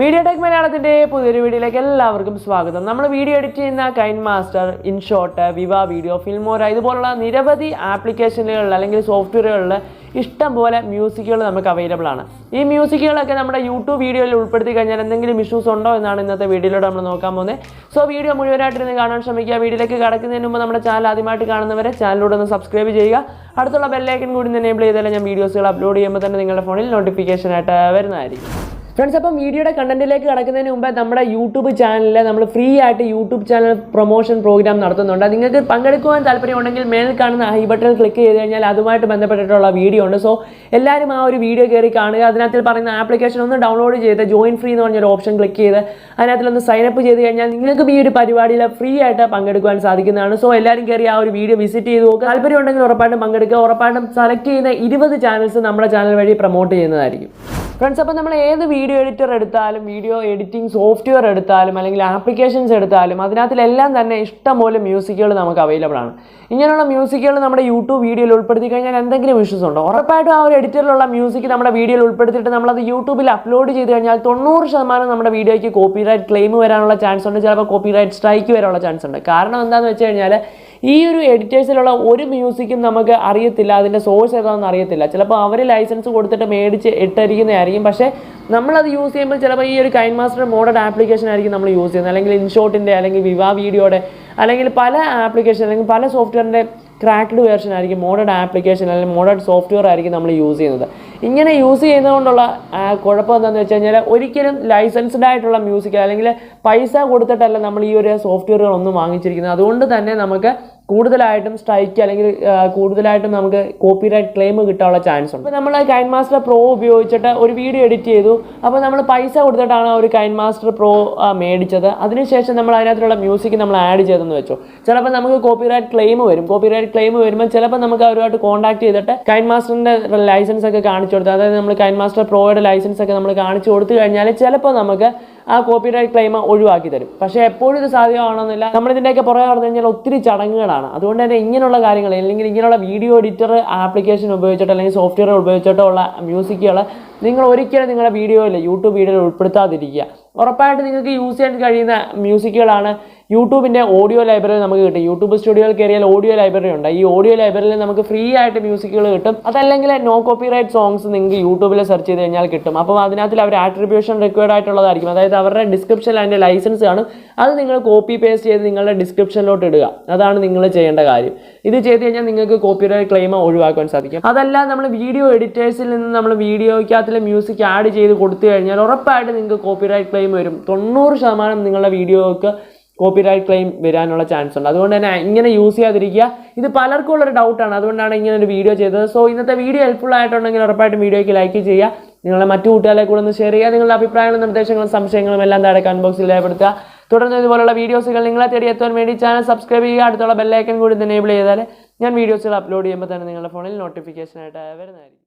Mediatech Malayalamത്തിന്റെ പുതിയൊരു വീഡിയോയിലേക്ക് എല്ലാവർക്കും സ്വാഗതം. നമ്മൾ വീഡിയോ എഡിറ്റ് ചെയ്യുന്ന Kinemaster, InShot, Viva Video, Filmora ഇതുപോലുള്ള നിരവധി ആപ്ലിക്കേഷനുകളിൽ അല്ലെങ്കിൽ സോഫ്റ്റ്വെയറുകളിൽ ഇഷ്ടംപോലെ മ്യൂസിക്കുകൾ നമുക്ക് അവൈലബിൾ ആണ്. ഈ മ്യൂസിക്കുകളൊക്കെ നമ്മുടെ യൂട്യൂബ് വീഡിയോയിൽ ഉൾപ്പെടുത്തി കഴിഞ്ഞാൽ എന്തെങ്കിലും ഇഷ്യൂസ് ഉണ്ടോ എന്നാണ് ഇന്നത്തെ വീഡിയോയിലൂടെ നമ്മൾ നോക്കാൻ പോകുന്നത്. സോ വീഡിയോ മുഴുവനായിട്ട് കാണാൻ ശ്രമിക്കുക. വീഡിയോയിലേക്ക് കടക്കുന്നതിന് മുമ്പ് നമ്മുടെ ചാനൽ ആദ്യമായിട്ട് കാണുന്നവരെ ചാനലിലൂടെ ഒന്ന് സബ്സ്ക്രൈബ് ചെയ്യുക. അടുത്തുള്ള ബെൽ ഐക്കൺ കൂടി എനേബിൾ ചെയ്താൽ ഞാൻ വീഡിയോസുകൾ അപ്ലോഡ് ചെയ്യുമ്പോൾ തന്നെ നിങ്ങളുടെ ഫോണിൽ നോട്ടിഫിക്കേഷൻ ആയിട്ട് വരുന്നതായിരിക്കും. ഫ്രണ്ട്സ്, അപ്പം വീഡിയോയുടെ കണ്ടന്റിലേക്ക് കടക്കുന്നതിന് മുമ്പ് നമ്മുടെ യൂട്യൂബ് ചാനലിൽ നമ്മൾ ഫ്രീ ആയിട്ട് യൂട്യൂബ് ചാനൽ പ്രൊമോഷൻ പ്രോഗ്രാം നടത്തുന്നുണ്ട്. നിങ്ങൾക്ക് പങ്കെടുക്കുവാൻ താല്പര്യമുണ്ടെങ്കിൽ മേൽ കാണുന്ന ഐ ബട്ടൺ ക്ലിക്ക് ചെയ്ത് കഴിഞ്ഞാൽ അതുമായിട്ട് ബന്ധപ്പെട്ടിട്ടുള്ള വീഡിയോ ഉണ്ട്. സോ എല്ലാവരും ആ ഒരു വീഡിയോ കയറി കാണുക. അതിനകത്ത് പറയുന്ന ആപ്ലിക്കേഷൻ ഒന്ന് ഡൗൺലോഡ് ചെയ്ത് ജോയിൻ ഫ്രീ എന്ന് പറഞ്ഞൊരു ഓപ്ഷൻ ക്ലിക്ക് ചെയ്ത് അതിനകത്തിലൊന്ന് സൈനപ്പ് ചെയ്ത് കഴിഞ്ഞാൽ നിങ്ങൾക്ക് ഈ ഒരു പരിപാടിയിൽ ഫ്രീ ആയിട്ട് പങ്കെടുക്കുവാൻ സാധിക്കുന്നതാണ്. സോ എല്ലാവരും കയറി ആ ഒരു വീഡിയോ വിസിറ്റ് ചെയ്ത് നോക്കുക. താല്പര്യമുണ്ടെങ്കിൽ ഉറപ്പായിട്ടും പങ്കെടുക്കുക. ഉറപ്പായിട്ടും സെലക്ട് ചെയ്യുന്ന 20 ചാനൽസ് നമ്മുടെ ചാനൽ വഴി പ്രൊമോട്ട് ചെയ്യുന്നതായിരിക്കും. ഫ്രണ്ട്സ്, അപ്പോൾ നമ്മൾ ഏത് വീഡിയോ എഡിറ്റർ എടുത്താലും വീഡിയോ എഡിറ്റിംഗ് സോഫ്റ്റ്വെയർ എടുത്താലും അല്ലെങ്കിൽ ആപ്ലിക്കേഷൻസ് എടുത്താലും അതിനകത്തിലെല്ലാം തന്നെ ഇഷ്ടംപോലെ മ്യൂസിക്കുകൾ നമുക്ക് അവൈലബിൾ ആണ്. ഇങ്ങനെയുള്ള മ്യൂസിക്കുകൾ നമ്മുടെ യൂട്യൂബ് വീഡിയോയിൽ ഉൾപ്പെടുത്തി കഴിഞ്ഞാൽ എന്തെങ്കിലും ഇഷ്യൂസ് ഉണ്ടോ? ഉറപ്പായിട്ടും ആ ഒരു എഡിറ്ററിലുള്ള മ്യൂസിക് നമ്മുടെ വീഡിയോയിൽ ഉൾപ്പെടുത്തിയിട്ട് നമ്മളത് യൂട്യൂബിൽ അപ്ലോഡ് ചെയ്ത് കഴിഞ്ഞാൽ 90% നമ്മുടെ വീഡിയോയ്ക്ക് കോപ്പിറൈറ്റ് ക്ലെയിം വരാനുള്ള ചാൻസ് ഉണ്ട്. ചിലപ്പോൾ കോപ്പിറൈറ്റ് സ്ട്രൈക്ക് വരാനുള്ള ചാൻസ് ഉണ്ട്. കാരണം എന്താണെന്ന് വെച്ച് കഴിഞ്ഞാൽ ഈ ഒരു എഡിറ്റേഴ്സിലുള്ള ഒരു മ്യൂസിക്കും നമുക്ക് അറിയത്തില്ല, അതിൻ്റെ സോഴ്സ് ഏതാണെന്ന് അറിയത്തില്ല. ചിലപ്പോൾ അവർ ലൈസൻസ് കൊടുത്തിട്ട് മേടിച്ച് ഇട്ടിരിക്കുന്നതായിരിക്കും. പക്ഷേ നമ്മളത് യൂസ് ചെയ്യുമ്പോൾ ചിലപ്പോൾ ഈ ഒരു Kinemaster മോഡൽ ആപ്ലിക്കേഷൻ ആയിരിക്കും നമ്മൾ യൂസ് ചെയ്യുന്നത്, അല്ലെങ്കിൽ ഇൻഷോട്ടിൻ്റെ അല്ലെങ്കിൽ വിവാ വീഡിയോയുടെ അല്ലെങ്കിൽ പല ആപ്ലിക്കേഷൻ അല്ലെങ്കിൽ പല സോഫ്റ്റ്വെയറിൻ്റെ ക്രാക്ക്ഡ് വേർഷൻ ആയിരിക്കും മോഡേൺ ആപ്ലിക്കേഷൻ അല്ലെങ്കിൽ മോഡേൺ സോഫ്റ്റ്വെയർ ആയിരിക്കും നമ്മൾ യൂസ് ചെയ്യുന്നത്. ഇങ്ങനെ യൂസ് ചെയ്യുന്നതുകൊണ്ടുള്ള കുഴപ്പം എന്താണെന്ന് വെച്ച് കഴിഞ്ഞാൽ ഒരിക്കലും ലൈസൻസ്ഡ് ആയിട്ടുള്ള മ്യൂസിക് അല്ലെങ്കിൽ പൈസ കൊടുത്തിട്ടല്ല നമ്മൾ ഈ ഒരു സോഫ്റ്റ്വെയറുകളൊന്നും വാങ്ങിച്ചിരിക്കുന്നത്. അതുകൊണ്ട് തന്നെ നമുക്ക് കൂടുതലായിട്ടും സ്ട്രൈക്ക് അല്ലെങ്കിൽ കൂടുതലായിട്ടും നമുക്ക് കോപ്പിറൈറ്റ് ക്ലെയിം കിട്ടാനുള്ള ചാൻസ് ഉണ്ട്. അപ്പോൾ നമ്മൾ Kinemaster Pro ഉപയോഗിച്ചിട്ട് ഒരു വീഡിയോ എഡിറ്റ് ചെയ്തു. അപ്പോൾ നമ്മൾ പൈസ കൊടുത്തിട്ടാണ് ഒരു Kinemaster Pro മേടിച്ചത്. അതിനുശേഷം നമ്മൾ അതിനകത്തുള്ള മ്യൂസിക് നമ്മൾ ആഡ് ചെയ്തെന്ന് വെച്ചോ, ചിലപ്പോൾ നമുക്ക് കോപ്പിറൈറ്റ് ക്ലെയിം വരും. കോപ്പിറൈറ്റ് ക്ലെയിം വരുമ്പോൾ ചിലപ്പോൾ നമുക്ക് അവരുമായിട്ട് കോൺടാക്ട് ചെയ്തിട്ട് Kinemasterൻ്റെ ലൈസൻസ് ഒക്കെ കാണിച്ചു കൊടുത്ത്, അതായത് നമ്മൾ Kinemaster Proയുടെ ലൈസൻസ് ഒക്കെ നമ്മൾ കാണിച്ചു കൊടുത്തു കഴിഞ്ഞാൽ ചിലപ്പോൾ നമുക്ക് ആ കോപ്പിറൈറ്റ് ക്ലെയിം ഒഴിവാക്കി തരും. പക്ഷേ എപ്പോഴും ഇത് സാധ്യമാണെന്നില്ല. നമ്മളിതിൻ്റെയൊക്കെ പുറകെ പറഞ്ഞു കഴിഞ്ഞാൽ ഒത്തിരി ചടങ്ങുകളാണ്. അതുകൊണ്ട് തന്നെ ഇങ്ങനെയുള്ള കാര്യങ്ങൾ അല്ലെങ്കിൽ ഇങ്ങനെയുള്ള വീഡിയോ എഡിറ്റർ ആപ്ലിക്കേഷൻ ഉപയോഗിച്ചിട്ട് അല്ലെങ്കിൽ സോഫ്റ്റ്വെയർ ഉപയോഗിച്ചിട്ടോ ഉള്ള മ്യൂസിക്കുകൾ നിങ്ങൾ ഒരിക്കലും നിങ്ങളുടെ വീഡിയോയിൽ യൂട്യൂബ് വീഡിയോയിൽ ഉൾപ്പെടുത്താതിരിക്കുക. ഉറപ്പായിട്ട് നിങ്ങൾക്ക് യൂസ് ചെയ്യാൻ കഴിയുന്ന മ്യൂസിക്കുകളാണ് യൂട്യൂബിൻ്റെ ഓഡിയോ ലൈബ്രറി നമുക്ക് കിട്ടും. യൂട്യൂബ് സ്റ്റുഡിയോയിൽ കയറിയാൽ ഓഡിയോ ലൈബ്രറി ഉണ്ട്. ഈ ഓഡിയോ ലൈബ്രറിയിൽ നമുക്ക് ഫ്രീ ആയിട്ട് മ്യൂസിക്കുകൾ കിട്ടും. അതല്ലെങ്കിൽ നോ കോപ്പിറൈറ്റ് സോങ്സ് നിങ്ങൾക്ക് യൂട്യൂബിൽ സെർച്ച് ചെയ്ത് കഴിഞ്ഞാൽ കിട്ടും. അപ്പോൾ അതിനകത്ത് അവർ ആട്രിബ്യൂഷൻ റിക്വയർഡ് ആയിട്ടുള്ളതായിരിക്കും. അതായത് അവരുടെ ഡിസ്ക്രിപ്ഷനിൽ അതിൻ്റെ ലൈസൻസ് കാണും. അത് നിങ്ങൾ കോപ്പി പേസ്റ്റ് ചെയ്ത് നിങ്ങളുടെ ഡിസ്ക്രിപ്ഷനിലോട്ട് ഇടുക. അതാണ് നിങ്ങൾ ചെയ്യേണ്ട കാര്യം. ഇത് ചെയ്ത് കഴിഞ്ഞാൽ നിങ്ങൾക്ക് കോപ്പിറൈറ്റ് ക്ലെയിം ഒഴിവാക്കാൻ സാധിക്കും. അതല്ല, നമ്മൾ വീഡിയോ എഡിറ്റേഴ്സിൽ നിന്ന് നമ്മൾ വീഡിയോയ്ക്കകത്തിലെ മ്യൂസിക് ആഡ് ചെയ്ത് കൊടുത്തു കഴിഞ്ഞാൽ ഉറപ്പായിട്ട് നിങ്ങൾക്ക് കോപ്പിറൈറ്റ് ക്ലെയിം വരും. 90% നിങ്ങളുടെ വീഡിയോക്ക് കോപ്പിറൈറ്റ് ക്ലെയിം വരാനുള്ള ചാൻസ് ഉണ്ട്. അതുകൊണ്ട് തന്നെ ഇങ്ങനെ യൂസ് ചെയ്യാതിരിക്കുക. ഇത് പലർക്കും ഉള്ളൊരു ഡൗട്ടാണ്. അതുകൊണ്ടാണ് ഇങ്ങനെ ഒരു വീഡിയോ ചെയ്തത്. സോ ഇന്നത്തെ വീഡിയോ ഹെൽപ്ഫുൾ ആയിട്ടുണ്ടെങ്കിൽ ഉറപ്പായിട്ടും വീഡിയോയ്ക്ക് ലൈക്ക് ചെയ്യുക. നിങ്ങളുടെ മറ്റു കൂട്ടുകാരെ കൂടെ ഒന്ന് ഷെയർ ചെയ്യുക. നിങ്ങളുടെ അഭിപ്രായങ്ങളും നിർദ്ദേശങ്ങളും സംശയങ്ങളും എല്ലാം താഴെ കമന്റ് ബോക്സിൽ രേഖപ്പെടുത്തുക. തുടർന്ന് ഇതുപോലുള്ള വീഡിയോസുകൾ നിങ്ങളെ തേടി എത്താൻ വേണ്ടി ചാനൽ സബ്സ്ക്രൈബ് ചെയ്യുക. അടുത്തുള്ള ബെൽ ഐക്കൺ കൂടി എനേബിൾ ചെയ്താൽ ഞാൻ വീഡിയോസുകൾ അപ്ലോഡ് ചെയ്യുമ്പോൾ തന്നെ നിങ്ങളുടെ ഫോണിൽ നോട്ടിഫിക്കേഷൻ ആയിട്ട് വരുന്നതായിരിക്കും.